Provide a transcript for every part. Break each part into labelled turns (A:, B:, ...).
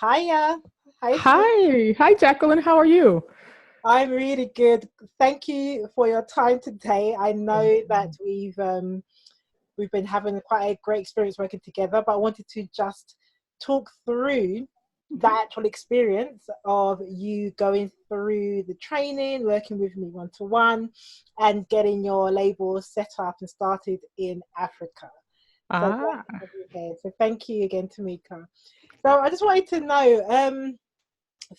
A: Hiya. Hi,
B: Hi, Jacqueline. How are you?
A: I'm really good. Thank you for your time today. I know that we've been having quite a great experience working together, but I wanted to just talk through the actual experience of you going through the training, working with me one to one, and getting your label set up and started in Africa. So glad
B: Ah,
A: to have you here. So thank you again, Tameka. So I just wanted to know,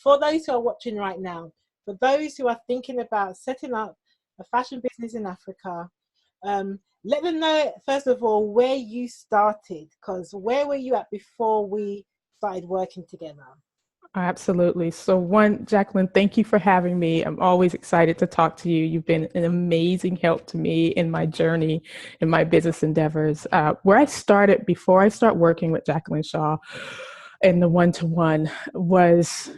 A: for those who are watching right now, for those who are thinking about setting up a fashion business in Africa, let them know, first of all, where you started, because where were you at before we started working together?
B: absolutely. So one, Jacqueline, thank you for having me. I'm always excited to talk to you. You've been an amazing help to me in my journey, in my business endeavors. Where I started before I start working with Jacqueline Shaw and the one-to-one was,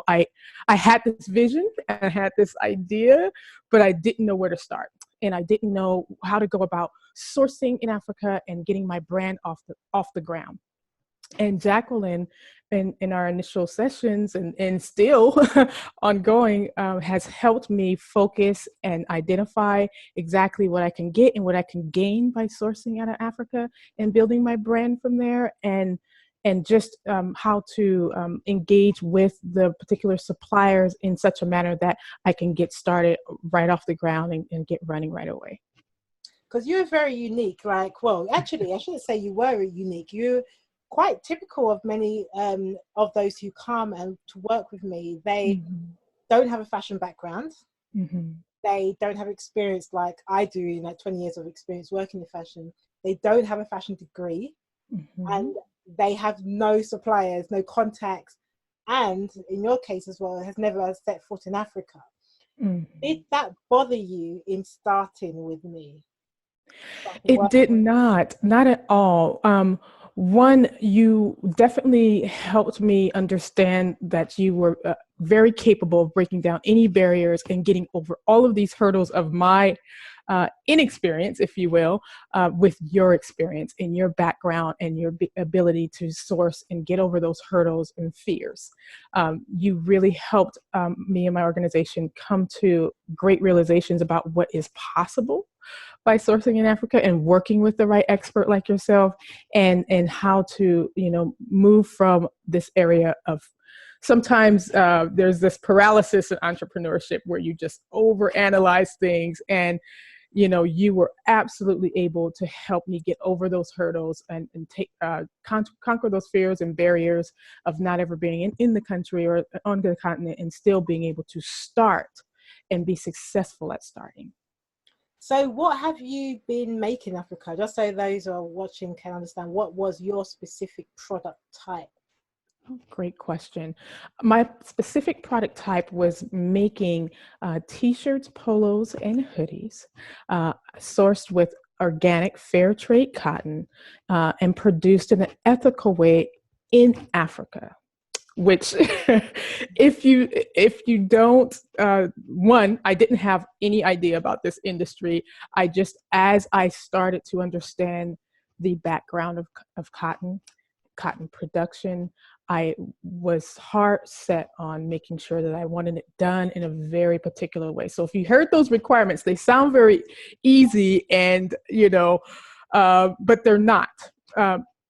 B: I I had this vision, I had this idea, but I didn't know where to start. And I didn't know how to go about sourcing in Africa and getting my brand off the ground. And Jacqueline, in our initial sessions and still ongoing, has helped me focus and identify exactly what I can get and what I can gain by sourcing out of Africa and building my brand from there, and just how to engage with the particular suppliers in such a manner that I can get started right off the ground and get running right away.
A: Because you're very unique. Like, well, actually, I shouldn't say you were unique. You're quite typical of many of those who come and to work with me. They
B: Mhm.
A: don't have a fashion background.
B: Mhm.
A: They don't have experience like I do, like 20 years of experience working in fashion. They don't have a fashion degree,
B: Mhm.
A: and they have no suppliers, no contacts, and in your case as well, has never set foot in Africa. Did
B: Mhm.
A: that bother you in starting with me? Starting
B: It
A: work?
B: did not at all. One, you definitely helped me understand that you were very capable of breaking down any barriers and getting over all of these hurdles of my inexperience, if you will, with your experience and your background and your ability to source and get over those hurdles and fears. You really helped me and my organization come to great realizations about what is possible by sourcing in Africa and working with the right expert like yourself, and how to move from this area of sometimes there's this paralysis in entrepreneurship where you just overanalyze things, and you were absolutely able to help me get over those hurdles and take conquer those fears and barriers of not ever being in the country or on the continent and still being able to start and be successful at starting.
A: So, what have you been making, Africa? Just so those who are watching can understand, what was your specific product type?
B: Great question. My specific product type was making t-shirts, polos, and hoodies sourced with organic fair trade cotton and produced in an ethical way in Africa. Which, if you don't, one, I didn't have any idea about this industry. I just, as I started to understand the background of cotton production, I was hard set on making sure that I wanted it done in a very particular way. So if you heard those requirements, they sound very easy, and but they're not.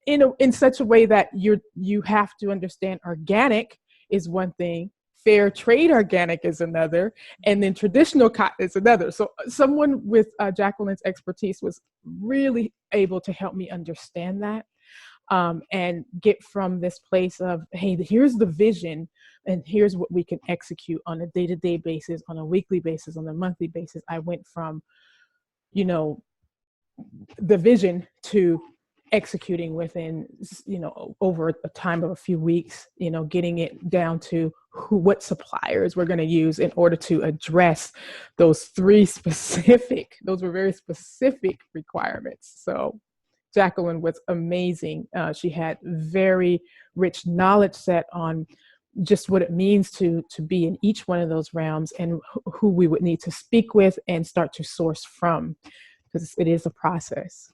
B: In such a way that you have to understand organic is one thing, fair trade organic is another, and then traditional cotton is another. So someone with Jacqueline's expertise was really able to help me understand that, and get from this place of, hey, here's the vision and here's what we can execute on a day-to-day basis, on a weekly basis, on a monthly basis. I went from, you know, the vision to executing within, over a time of a few weeks, getting it down to what suppliers we're going to use in order to address those were very specific requirements. So Jacqueline was amazing. She had very rich knowledge set on just what it means to be in each one of those realms, and who we would need to speak with and start to source from, because it is a process.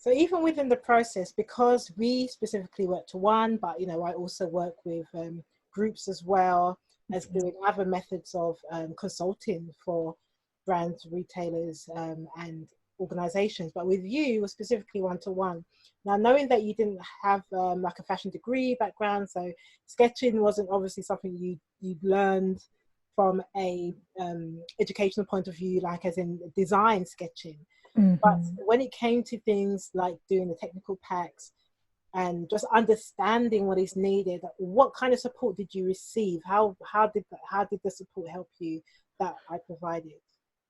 A: So even within the process, because we specifically work to one, but you know, I also work with groups as well as doing other methods of consulting for brands, retailers, and organizations. But with you, it was specifically one-to-one. Now, knowing that you didn't have like a fashion degree background, so sketching wasn't obviously something you learned from a educational point of view, like as in design sketching. But when it came to things like doing the technical packs and just understanding what is needed, what kind of support did you receive? How did the support help you that I provided?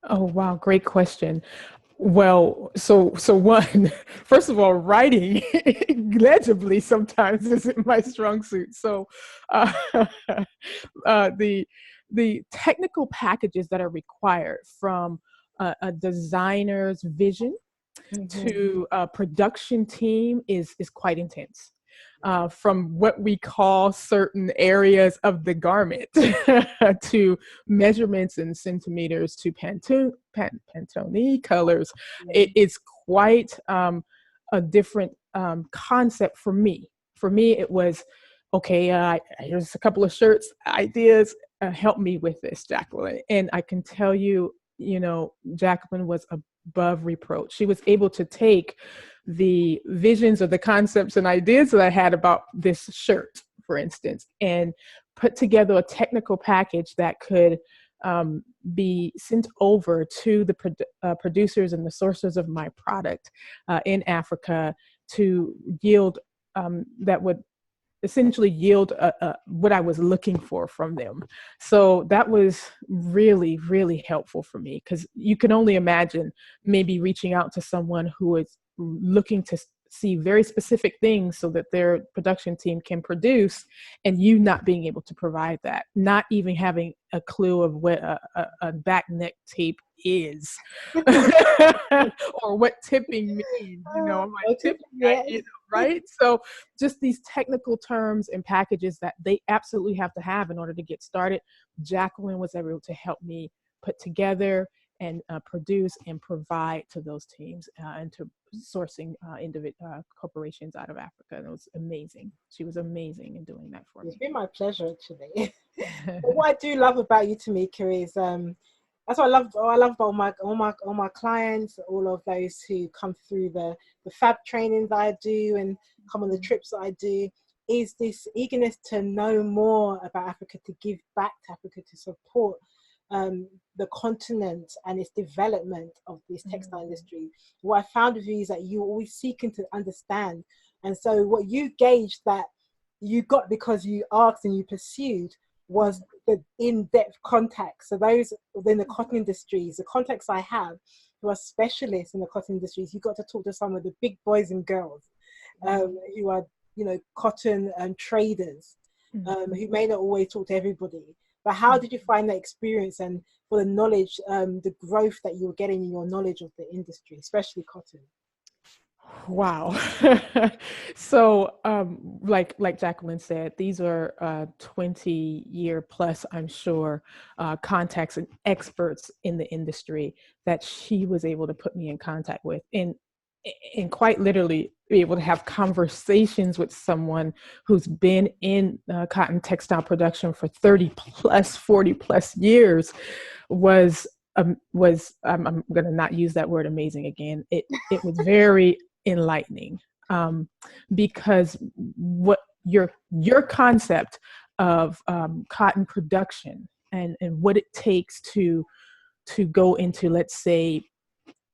B: Oh, wow. Great question. Well, so one, first of all, writing legibly sometimes isn't my strong suit. So, uh, the technical packages that are required from a designer's vision to a production team is quite intense. From what we call certain areas of the garment to measurements in centimeters to Pantone colors, it is quite a different concept for me. For me, it was, okay, here's a couple of shirts, ideas, help me with this, Jacqueline. And I can tell you, Jacqueline was above reproach. She was able to take the visions or the concepts and ideas that I had about this shirt, for instance, and put together a technical package that could be sent over to the producers and the sources of my product in Africa to yield that would essentially yield what I was looking for from them. So that was really, really helpful for me, because you can only imagine maybe reaching out to someone who is looking to see very specific things so that their production team can produce, and you not being able to provide that, not even having a clue of what a back neck tape is or what tipping means, am I tipping, right? So just these technical terms and packages that they absolutely have to have in order to get started. Jacqueline was able to help me put together and produce and provide to those teams and to sourcing corporations out of Africa. And it was amazing. She was amazing in doing that for me.
A: It's been my pleasure, actually. But what I do love about you, Tameka, is that's what I love. I love about all my clients, all of those who come through the fab trainings that I do and come on the trips that I do, is this eagerness to know more about Africa, to give back to Africa, to support the continent and its development of this textile industry. What I found with you is that you're always seeking to understand. And so what you gauged that you got because you asked and you pursued was the in-depth contacts. So those within the cotton industries, the contacts I have who are specialists in the cotton industries, you got to talk to some of the big boys and girls who are, cotton traders who may not always talk to everybody. But how did you find that experience, and for the knowledge, the growth that you were getting in your knowledge of the industry, especially cotton?
B: Wow. So, like Jacqueline said, these are 20-year plus, I'm sure, contacts and experts in the industry that she was able to put me in contact with, and quite literally be able to have conversations with someone who's been in cotton textile production for 30 plus, 40 plus years was I'm going to not use that word amazing again. It was very enlightening, because what your concept of cotton production and what it takes to go into, let's say,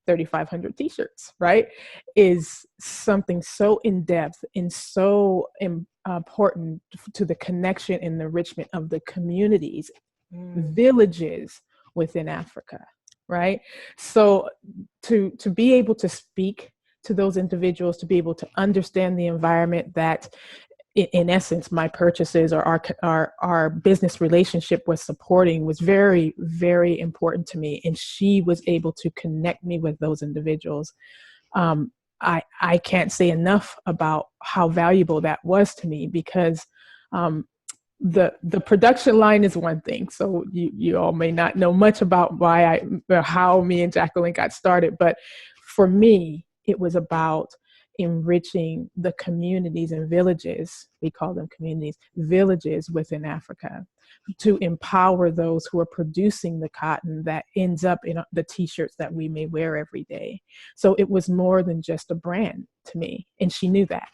B: 3,500 t-shirts, right, is something so in-depth and so important to the connection and enrichment of the communities, villages within Africa, right? So to be able to speak to those individuals, to be able to understand the environment that, in essence, my purchases or our business relationship was supporting, was very, very important to me. And she was able to connect me with those individuals. I can't say enough about how valuable that was to me, because the production line is one thing. So you all may not know much about how me and Jacqueline got started, but for me, it was about enriching the communities and villages, we call them communities, villages within Africa, to empower those who are producing the cotton that ends up in the t-shirts that we may wear every day. So it was more than just a brand to me, and she knew that.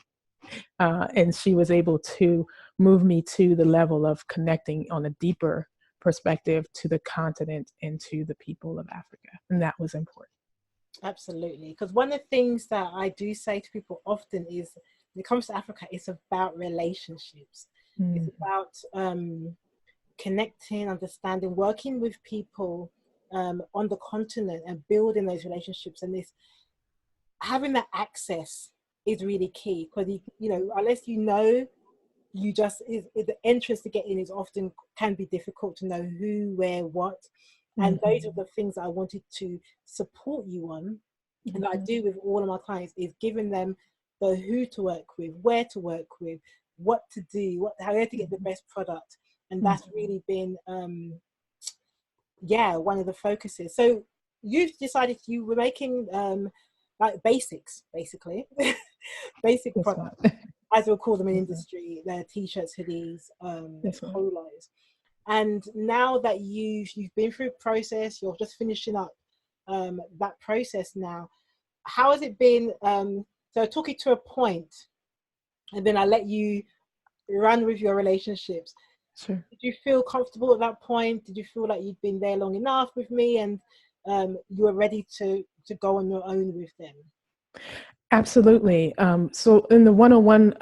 B: And she was able to move me to the level of connecting on a deeper perspective to the continent and to the people of Africa. And that was important.
A: Absolutely. Because one of the things that I do say to people often is, when it comes to Africa, it's about relationships. It's about connecting, understanding, working with people on the continent and building those relationships. And this, having that access is really key, because you know, unless you know, you just the entrance to get in is often can be difficult to know who, where, what. And those are the things that I wanted to support you on, and I do with all of my clients, is giving them the who to work with, where to work with, what to do, how to get the best product. And that's really been one of the focuses. So you've decided you were making like basics, basically basic products, as we'll call them in industry. They're t-shirts, hoodies, polos. And now that you've been through a process, you're just finishing up that process now. How has it been? So I took you to a point, and then I let you run with your relationships.
B: Sure.
A: Did you feel comfortable at that point? Did you feel like you'd been there long enough with me, and you were ready to go on your own with them?
B: Absolutely. So in the one-on-one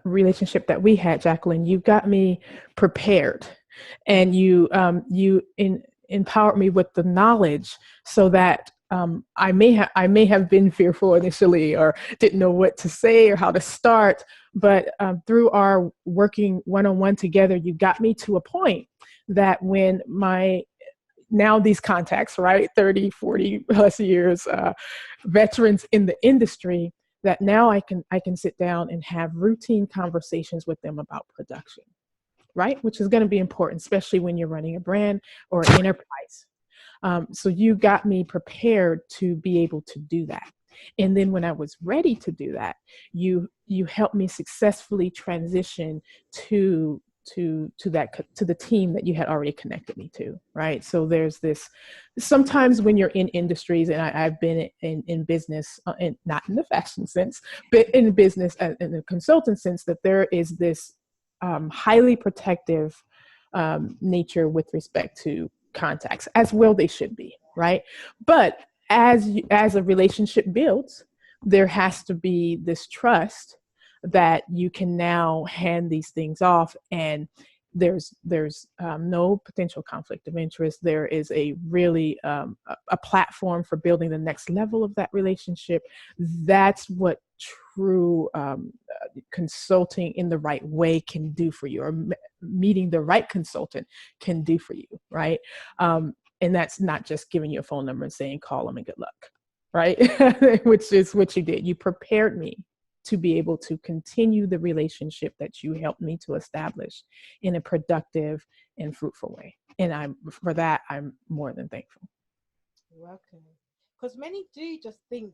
B: relationship that we had, Jacqueline, you got me prepared, and you empowered me with the knowledge, so that I may have been fearful initially, or didn't know what to say or how to start. But through our working one-on-one together, you got me to a point that when now these contacts, right, 30, 40 plus years, veterans in the industry, that now I can sit down and have routine conversations with them about production, right? Which is going to be important, especially when you're running a brand or an enterprise. So you got me prepared to be able to do that. And then when I was ready to do that, you helped me successfully transition to the team that you had already connected me to, right? So there's this, sometimes when you're in industries, and I've been in business, and not in the fashion sense, but in business in the consultant sense, that there is this highly protective nature with respect to contacts, as well they should be, right? But as a relationship builds, there has to be this trust that you can now hand these things off, and there's no potential conflict of interest. There is a really a platform for building the next level of that relationship. That's what true consulting in the right way can do for you, or meeting the right consultant can do for you, right? And that's not just giving you a phone number and saying, call them and good luck, right? Which is what you did. You prepared me to be able to continue the relationship that you helped me to establish in a productive and fruitful way. And for that, I'm more than thankful.
A: You're welcome. Because many do just think,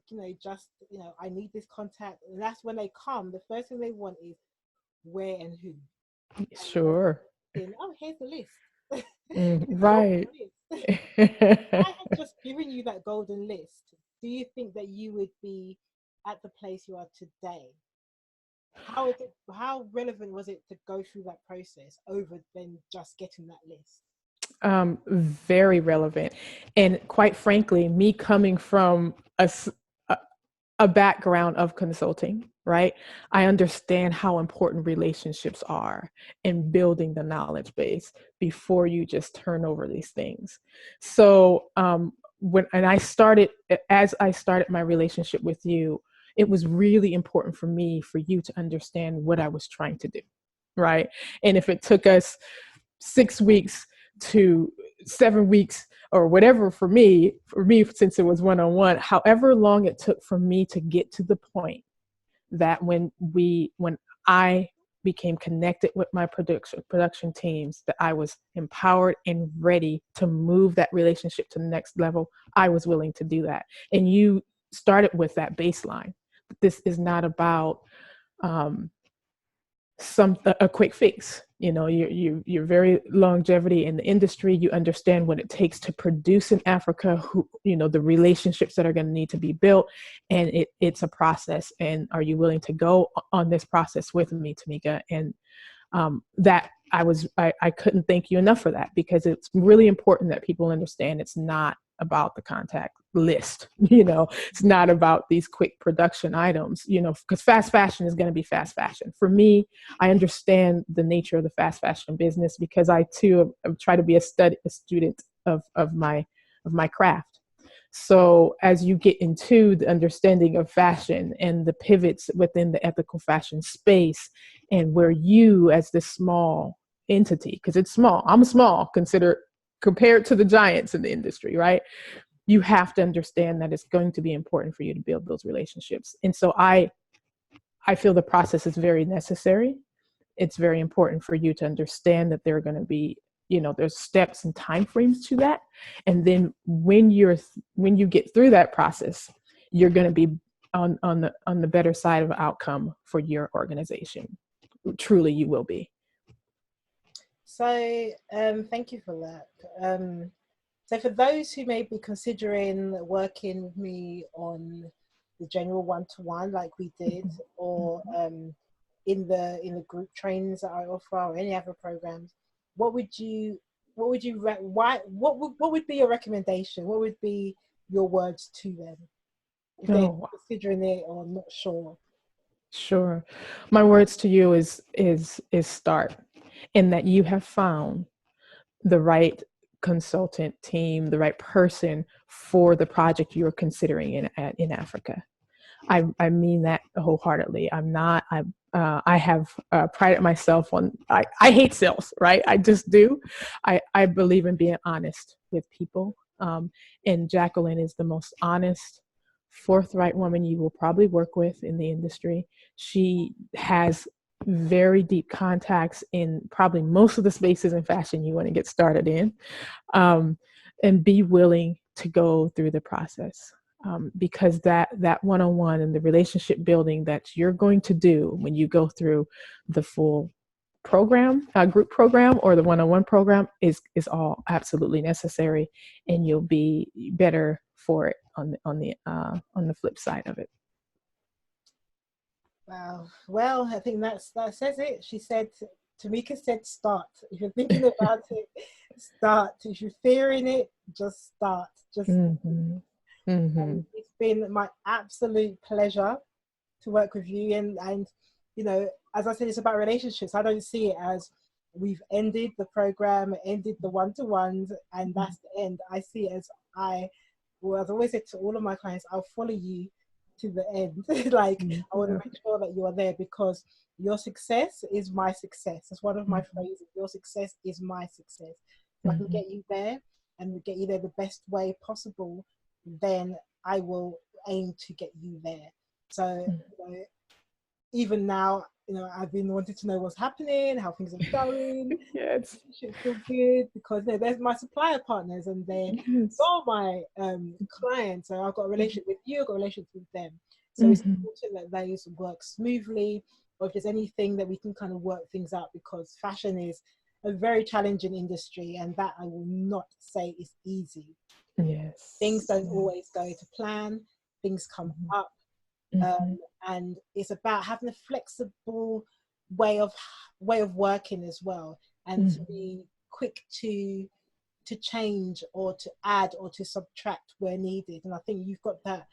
A: I need this contact. And that's when they come, the first thing they want is where and who.
B: Sure.
A: And, oh, here's the list.
B: Right.
A: I have just given you that golden list. Do you think that you would be at the place you are today? How relevant was it to go through that process over than just getting that list?
B: Very relevant. And quite frankly, me coming from a background of consulting, right? I understand how important relationships are in building the knowledge base before you just turn over these things. So as I started my relationship with you, it was really important for you to understand what I was trying to do, right? And if it took us 6 weeks to 7 weeks or whatever for me, since it was one-on-one, however long it took for me to get to the point that when I became connected with my production teams, that I was empowered and ready to move that relationship to the next level, I was willing to do that. And you started with that baseline, this is not about a quick fix. You know, you're very longevity in the industry. You understand what it takes to produce in Africa, who, you know, the relationships that are going to need to be built, and it's a process. And are you willing to go on this process with me, Tameka? And that I couldn't thank you enough for that, because it's really important that people understand it's not about the contact list. You know, it's not about these quick production items, you know, because fast fashion is going to be fast fashion. For me, I understand the nature of the fast fashion business, because I too have tried to be a student of my craft. So as you get into the understanding of fashion and the pivots within the ethical fashion space, and where you, as this small entity, because it's small, I'm small compared to the giants in the industry, right? You have to understand that it's going to be important for you to build those relationships. And so I feel the process is very necessary. It's very important for you to understand that there are going to be, you know, there's steps and timeframes to that. And then when you get through that process, you're going to be on the better side of outcome for your organization. Truly, you will be.
A: So thank you for that. So for those who may be considering working with me on the general one-to-one like we did, or in the group trainings that I offer, or any other programs, what would be your recommendation? What would be your words to them if they're considering it or not sure?
B: Sure. My words to you is start, in that you have found the right consultant team, the right person for the project you're considering in Africa. I mean that wholeheartedly. I have prided myself on, I hate sales, right? I just do. I believe in being honest with people. And Jacqueline is the most honest, forthright woman you will probably work with in the industry. She has very deep contacts in probably most of the spaces in fashion you want to get started in, and be willing to go through the process. Because that one-on-one and the relationship building that you're going to do when you go through the full program, group program, or the one-on-one program is all absolutely necessary, and you'll be better for it on the flip side of it.
A: Wow. Well, I think that says it. She said, Tameka said, start. If you're thinking about it, start. If you're fearing it, just start. Just. It's been my absolute pleasure to work with you, and you know, as I said, it's about relationships. I don't see it as we've ended the program, ended the one-to-ones, and that's the end. I see it as as I always said to all of my clients, I'll follow you to the end. Like, I want to make sure that you are there, because your success is my success. That's one of my phrases. Your success is my success. If I can get you there and get you there the best way possible, then I will aim to get you there. So you know, even now, you know, I've been wanting to know what's happening, how things are going.
B: Yes.
A: It feel good, because you know, there's my supplier partners, and they're all my clients. So I've got a relationship with you, I've got a relationship with them. So it's important that those work smoothly, or if there's anything that we can kind of work things out, because fashion is a very challenging industry, and that I will not say is easy.
B: Yes.
A: Things don't always go to plan, things come up, and it's about having a flexible way of working as well, and to be quick to change, or to add, or to subtract where needed. And I think you've got that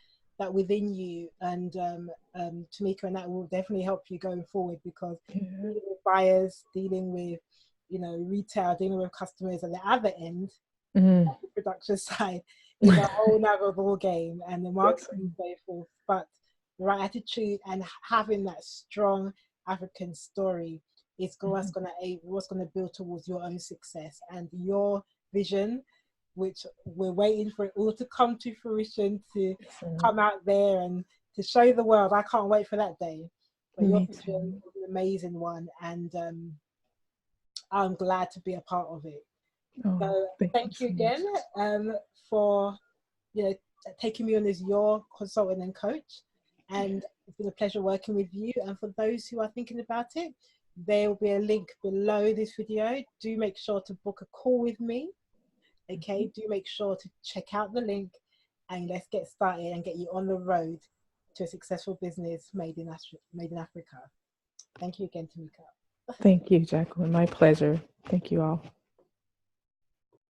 A: within you, and Tameka, and that will definitely help you going forward, because dealing with buyers, dealing with, you know, retail, dealing with customers at the other end, the production side, is a whole nother ball game, and the marketing and so forth. But the right attitude and having that strong African story is what's going to build towards your own success and your vision, which we're waiting for it all to come to fruition, to come out there and to show the world. I can't wait for that day. But your vision is an amazing one, and I'm glad to be a part of it. So thank you again for, you know, taking me on as your consultant and coach. And it's been a pleasure working with you. And for those who are thinking about it, there will be a link below this video. Do make sure to book a call with me. Okay, do make sure to check out the link, and let's get started and get you on the road to a successful business made in Africa. Thank you again, Tameka.
B: Thank you, Jacqueline. My pleasure. Thank you all.